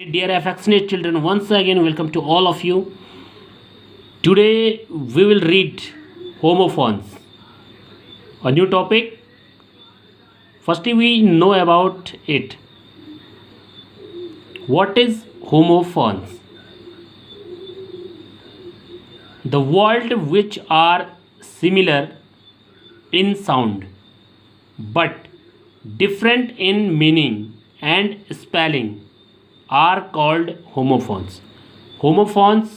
Dear affectionate children, once again welcome to all of you. Today we will read homophones, a new topic. Firstly, we know about it. What is homophones? The words which are similar in sound but different in meaning and spelling are called homophones. homophones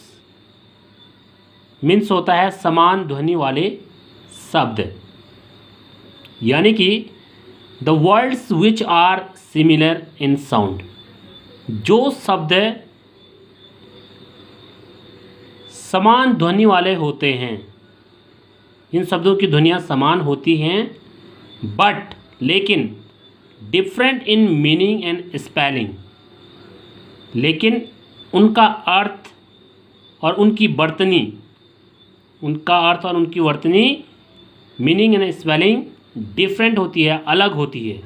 means होता है समान ध्वनि वाले शब्द, यानी कि the words which are similar in sound, जो शब्द समान ध्वनि वाले होते हैं, इन शब्दों की ध्वनियाँ समान होती हैं बट लेकिन different in meaning and spelling, लेकिन उनका अर्थ और उनकी वर्तनी मीनिंग एंड स्पेलिंग डिफरेंट होती है, अलग होती है,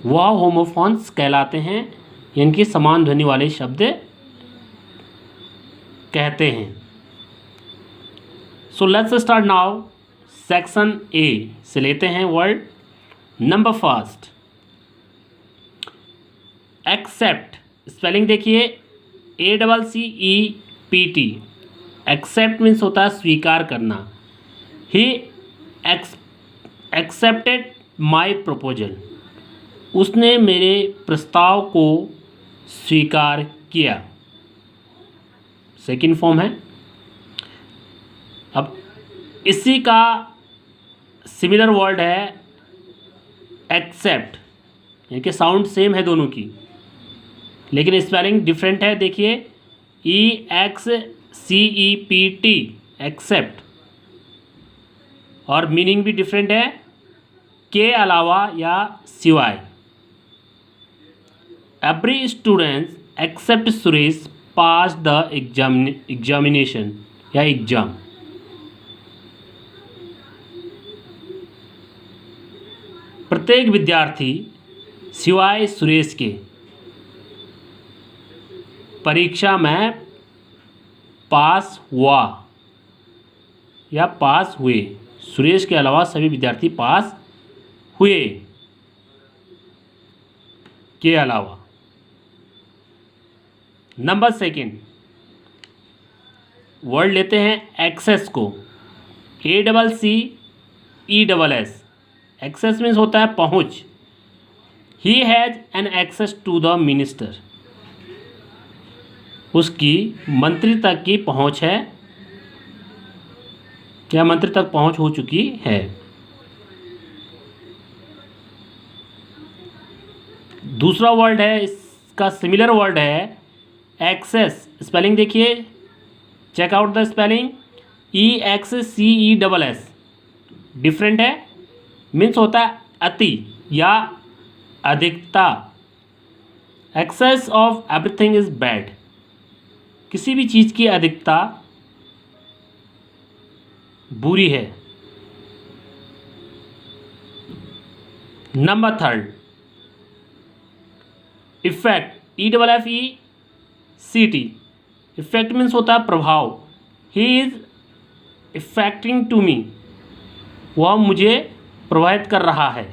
वह होमोफोन्स कहलाते हैं, इनकी समान ध्वनि वाले शब्द कहते हैं. So let's start now. Section A से लेते हैं word number first, accept. Spelling देखिए, ACCEPT. एक्सेप्ट मीन्स होता है स्वीकार करना. He accepted my proposal. उसने मेरे प्रस्ताव को स्वीकार किया. सेकंड फॉर्म है. अब इसी का सिमिलर वर्ड है एक्सेप्ट, यानी कि साउंड सेम है दोनों की, लेकिन स्पेलिंग डिफरेंट है. देखिए, EXCEPT एक्सेप्ट, और मीनिंग भी डिफरेंट है, के अलावा या सिवाय. Every student except Suresh pass the examination या एग्जाम. प्रत्येक विद्यार्थी सिवाय सुरेश के परीक्षा में पास हुआ या पास हुए. सुरेश के अलावा सभी विद्यार्थी पास हुए के अलावा. नंबर सेकंड वर्ड लेते हैं एक्सेस को. ACCESS. एक्सेस मीन्स होता है पहुंच. He has an access to the minister. उसकी मंत्री तक की पहुंच है, क्या मंत्री तक पहुंच हो चुकी है. दूसरा वर्ड है, इसका सिमिलर वर्ड है एक्सेस. स्पेलिंग देखिए, check out the spelling. EXCESS. Different है, मीन्स होता है अति या अधिकता. Excess of everything is bad. किसी भी चीज़ की अधिकता बुरी है. Number third effect. EFFECT. Effect means होता है प्रभाव. He is effecting to me. वह मुझे प्रभावित कर रहा है.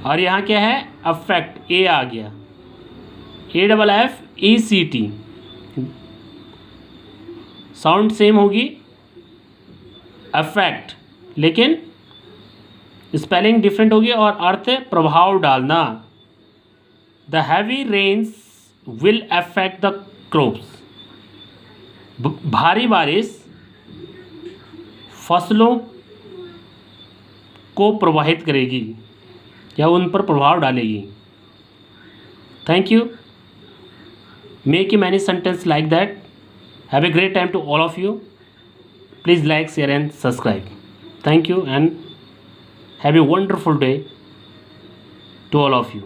और यहाँ क्या है, अफेक्ट, ए आ गया. AFFECT. साउंड सेम होगी, अफेक्ट, लेकिन स्पेलिंग डिफरेंट होगी और अर्थ प्रभाव डालना. The heavy rains will affect the crops. भारी बारिश फसलों को प्रभावित करेगी या उन पर प्रभाव डालेगी. Thank you. Make a many sentence like that. Have a great time to all of you. Please like, share and subscribe. Thank you and have a wonderful day to all of you.